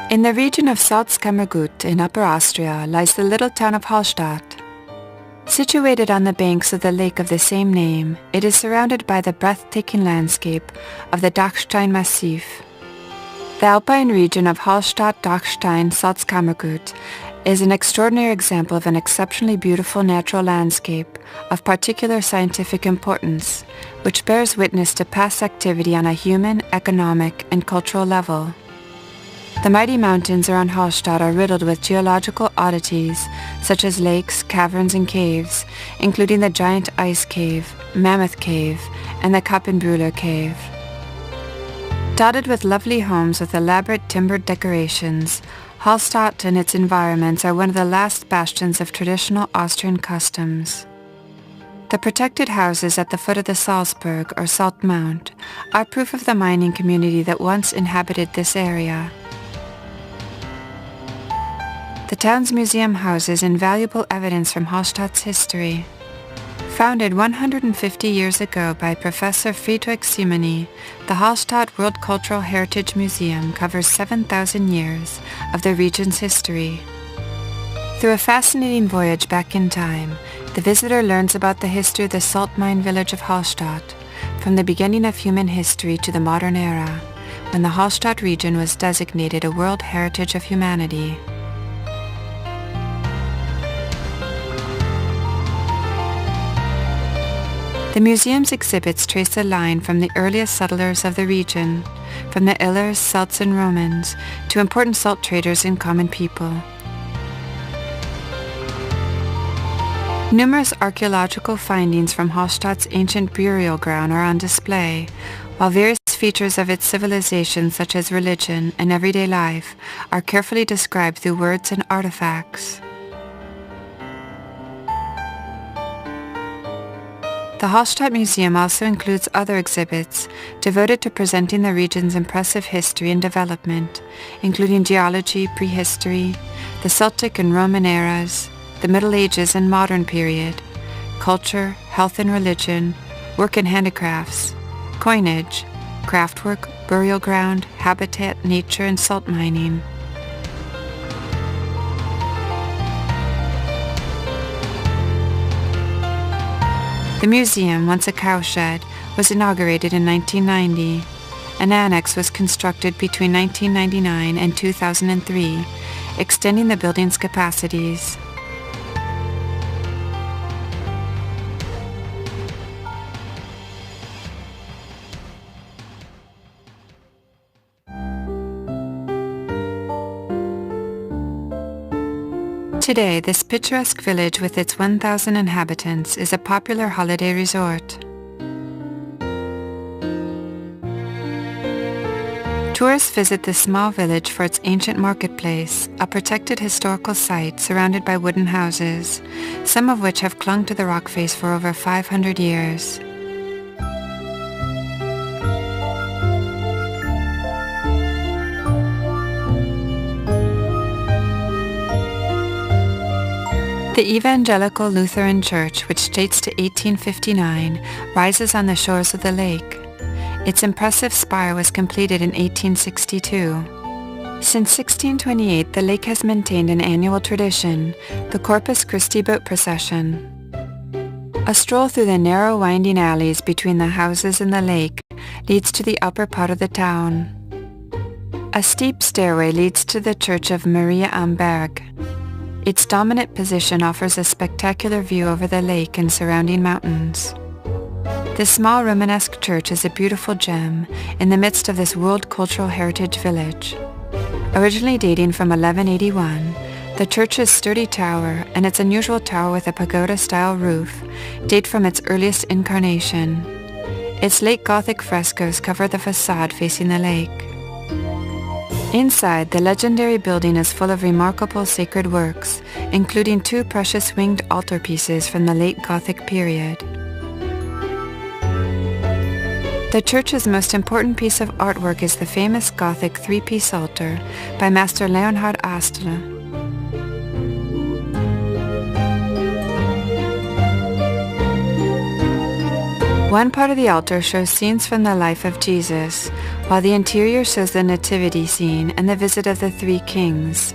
In the region of Salzkammergut in Upper Austria lies the little town of Hallstatt. Situated on the banks of the lake of the same name, it is surrounded by the breathtaking landscape of the Dachstein Massif. The Alpine region of Hallstatt-Dachstein-Salzkammergut is an extraordinary example of an exceptionally beautiful natural landscape of particular scientific importance, which bears witness to past activity on a human, economic, and cultural level. The mighty mountains around Hallstatt are riddled with geological oddities, such as lakes, caverns, and caves, including the Giant Ice Cave, Mammoth Cave, and the Kappenbrüller Cave. Dotted with lovely homes with elaborate timbered decorations, Hallstatt and its environments are one of the last bastions of traditional Austrian customs. The protected houses at the foot of the Salzberg, or Salt Mount, are proof of the mining community that once inhabited this area. The town's museum houses invaluable evidence from Hallstatt's history. Founded 150 years ago by Professor Friedrich Simony, the Hallstatt World Cultural Heritage Museum covers 7,000 years of the region's history. Through a fascinating voyage back in time, the visitor learns about the history of the salt mine village of Hallstatt, from the beginning of human history to the modern era, when the Hallstatt region was designated a World Heritage of Humanity. The museum's exhibits trace a line from the earliest settlers of the region, from the Illers, Celts, and Romans, to important salt traders and common people. Numerous archaeological findings from Hallstatt's ancient burial ground are on display, while various features of its civilization such as religion and everyday life are carefully described through words and artifacts. The Hallstatt Museum also includes other exhibits devoted to presenting the region's impressive history and development, including geology, prehistory, the Celtic and Roman eras, the Middle Ages and modern period, culture, health and religion, work and handicrafts, coinage, craftwork, burial ground, habitat, nature, and salt mining. The museum, once a cowshed, was inaugurated in 1990. An annex was constructed between 1999 and 2003, extending the building's capacities. Today, this picturesque village with its 1,000 inhabitants is a popular holiday resort. Tourists visit this small village for its ancient marketplace, a protected historical site surrounded by wooden houses, some of which have clung to the rock face for over 500 years. The Evangelical Lutheran Church, which dates to 1859, rises on the shores of the lake. Its impressive spire was completed in 1862. Since 1628, the lake has maintained an annual tradition, the Corpus Christi boat procession. A stroll through the narrow winding alleys between the houses and the lake leads to the upper part of the town. A steep stairway leads to the Church of Maria am Berg. Its dominant position offers a spectacular view over the lake and surrounding mountains. This small Romanesque church is a beautiful gem in the midst of this World Cultural Heritage Village. Originally dating from 1181, the church's sturdy tower and its unusual tower with a pagoda-style roof date from its earliest incarnation. Its late Gothic frescoes cover the facade facing the lake. Inside, the legendary building is full of remarkable sacred works, including 2 precious winged altarpieces from the late Gothic period. The church's most important piece of artwork is the famous Gothic 3-piece altar by Master Leonhard Astle. One part of the altar shows scenes from the life of Jesus, while the interior shows the nativity scene and the visit of the three kings.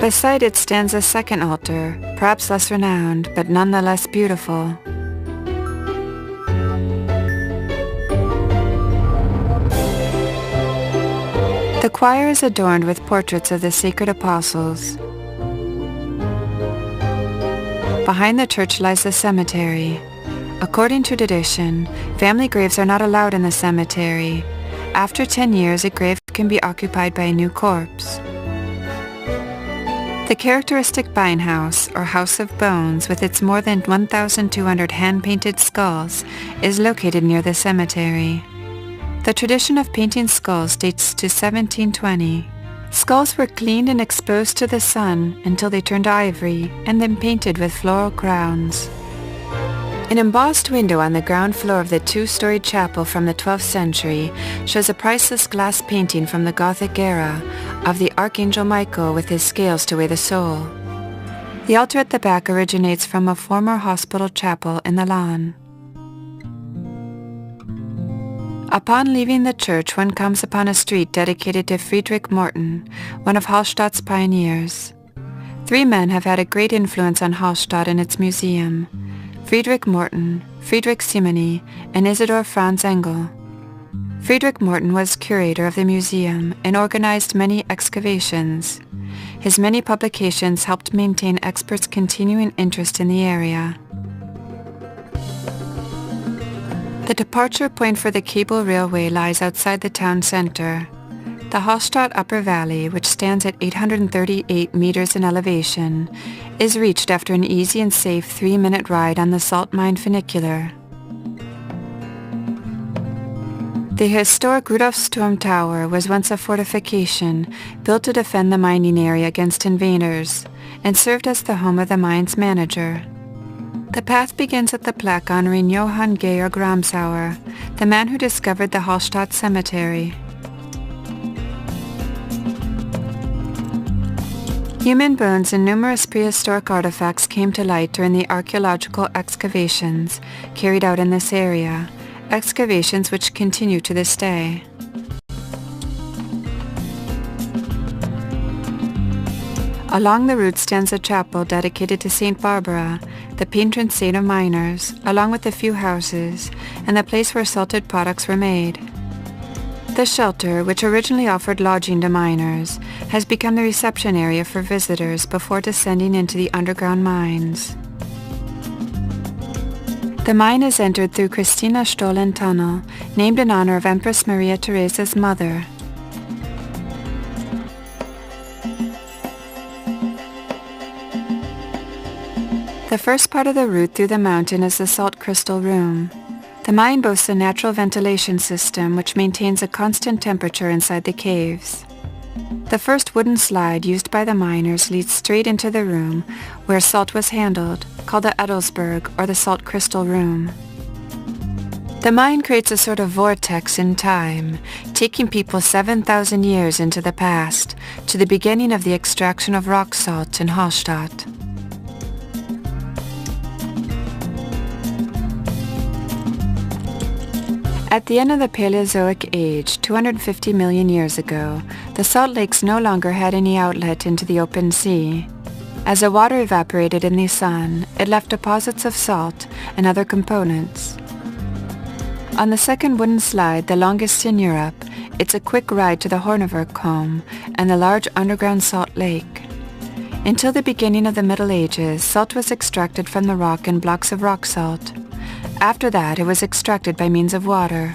Beside it stands a second altar, perhaps less renowned, but nonetheless beautiful. The choir is adorned with portraits of the sacred apostles. Behind the church lies the cemetery. According to tradition, family graves are not allowed in the cemetery. After 10 years, a grave can be occupied by a new corpse. The characteristic Beinhaus, or House of Bones, with its more than 1,200 hand-painted skulls, is located near the cemetery. The tradition of painting skulls dates to 1720. Skulls were cleaned and exposed to the sun until they turned ivory and then painted with floral crowns. An embossed window on the ground floor of the two-storied chapel from the 12th century shows a priceless glass painting from the Gothic era of the Archangel Michael with his scales to weigh the soul. The altar at the back originates from a former hospital chapel in the lawn. Upon leaving the church, one comes upon a street dedicated to Friedrich Morten, one of Hallstatt's pioneers. Three men have had a great influence on Hallstatt and its museum: Friedrich Morten, Friedrich Simony, and Isidor Franz Engel. Friedrich Morten was curator of the museum and organized many excavations. His many publications helped maintain experts' continuing interest in the area. The departure point for the cable railway lies outside the town center. The Hallstatt Upper Valley, which stands at 838 meters in elevation, is reached after an easy and safe 3-minute ride on the salt mine funicular. The historic Rudolfsturm Tower was once a fortification built to defend the mining area against invaders and served as the home of the mine's manager. The path begins at the plaque honoring Johann Georg Ramsauer, the man who discovered the Hallstatt cemetery. Human bones and numerous prehistoric artifacts came to light during the archaeological excavations carried out in this area, excavations which continue to this day. Along the route stands a chapel dedicated to St. Barbara, the patron saint of miners, along with a few houses, and the place where salted products were made. The shelter, which originally offered lodging to miners, has become the reception area for visitors before descending into the underground mines. The mine is entered through Christina Stollen Tunnel, named in honor of Empress Maria Theresa's mother. The first part of the route through the mountain is the salt crystal room. The mine boasts a natural ventilation system which maintains a constant temperature inside the caves. The first wooden slide used by the miners leads straight into the room where salt was handled, called the Edelsberg, or the salt crystal room. The mine creates a sort of vortex in time, taking people 7,000 years into the past, to the beginning of the extraction of rock salt in Hallstatt. At the end of the Paleozoic age, 250 million years ago, the salt lakes no longer had any outlet into the open sea. As the water evaporated in the sun, it left deposits of salt and other components. On the second wooden slide, the longest in Europe, it's a quick ride to the Hornewerk comb and the large underground salt lake. Until the beginning of the Middle Ages, salt was extracted from the rock in blocks of rock salt. After that, it was extracted by means of water.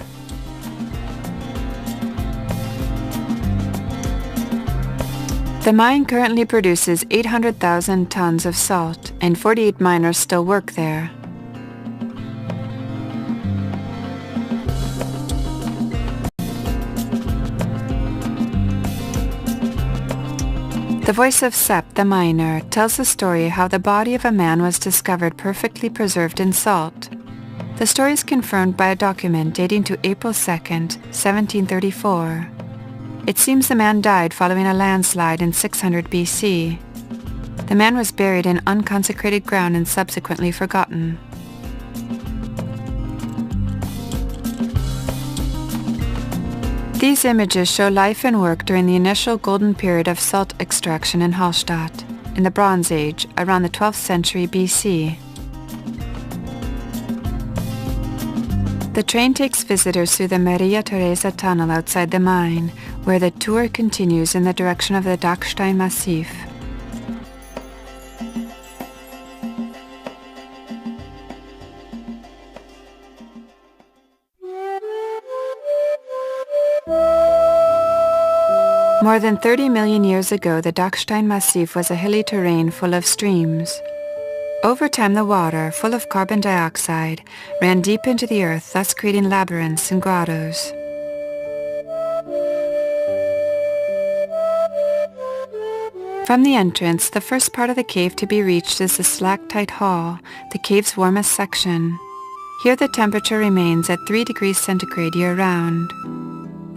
The mine currently produces 800,000 tons of salt, and 48 miners still work there. voice of Sepp the miner tells the story how the body of a man was discovered perfectly preserved in salt. The story is confirmed by a document dating to April 2nd, 1734. It seems the man died following a landslide in 600 BC. The man was buried in unconsecrated ground and subsequently forgotten. These images show life and work during the initial golden period of salt extraction in Hallstatt, in the Bronze Age, around the 12th century BC. The train takes visitors through the Maria Theresa tunnel outside the mine, where the tour continues in the direction of the Dachstein Massif. More than 30 million years ago, the Dachstein Massif was a hilly terrain full of streams. Over time, the water, full of carbon dioxide, ran deep into the earth, thus creating labyrinths and grottos. From the entrance, the first part of the cave to be reached is the stalactite hall, the cave's warmest section. Here the temperature remains at 3 degrees centigrade year-round.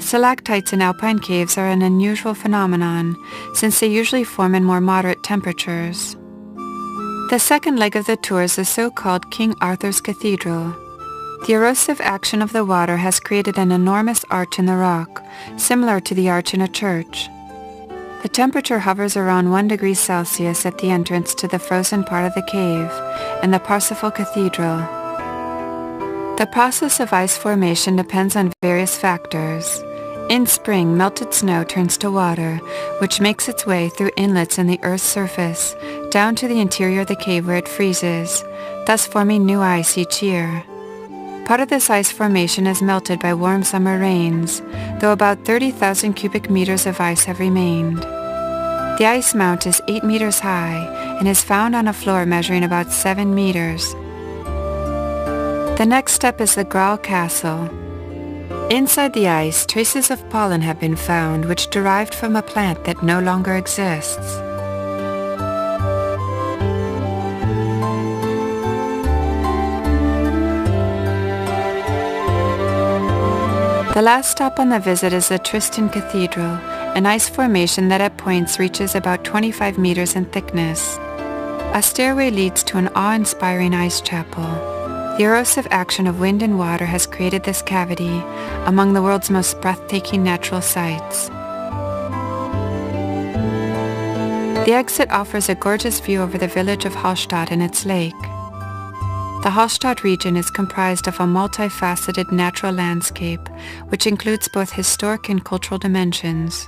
Stalactites in alpine caves are an unusual phenomenon, since they usually form in more moderate temperatures. The second leg of the tour is the so-called King Arthur's Cathedral. The erosive action of the water has created an enormous arch in the rock, similar to the arch in a church. The temperature hovers around 1 degree Celsius at the entrance to the frozen part of the cave and the Parsifal Cathedral. The process of ice formation depends on various factors. In spring, melted snow turns to water, which makes its way through inlets in the Earth's surface, down to the interior of the cave where it freezes, thus forming new ice each year. Part of this ice formation is melted by warm summer rains, though about 30,000 cubic meters of ice have remained. The ice mount is 8 meters high and is found on a floor measuring about 7 meters. The next step is the Graal Castle. Inside the ice, traces of pollen have been found which derived from a plant that no longer exists. The last stop on the visit is the Tristan Cathedral, an ice formation that at points reaches about 25 meters in thickness. A stairway leads to an awe-inspiring ice chapel. The erosive action of wind and water has created this cavity, among the world's most breathtaking natural sights. The exit offers a gorgeous view over the village of Hallstatt and its lake. The Hallstatt region is comprised of a multifaceted natural landscape, which includes both historic and cultural dimensions.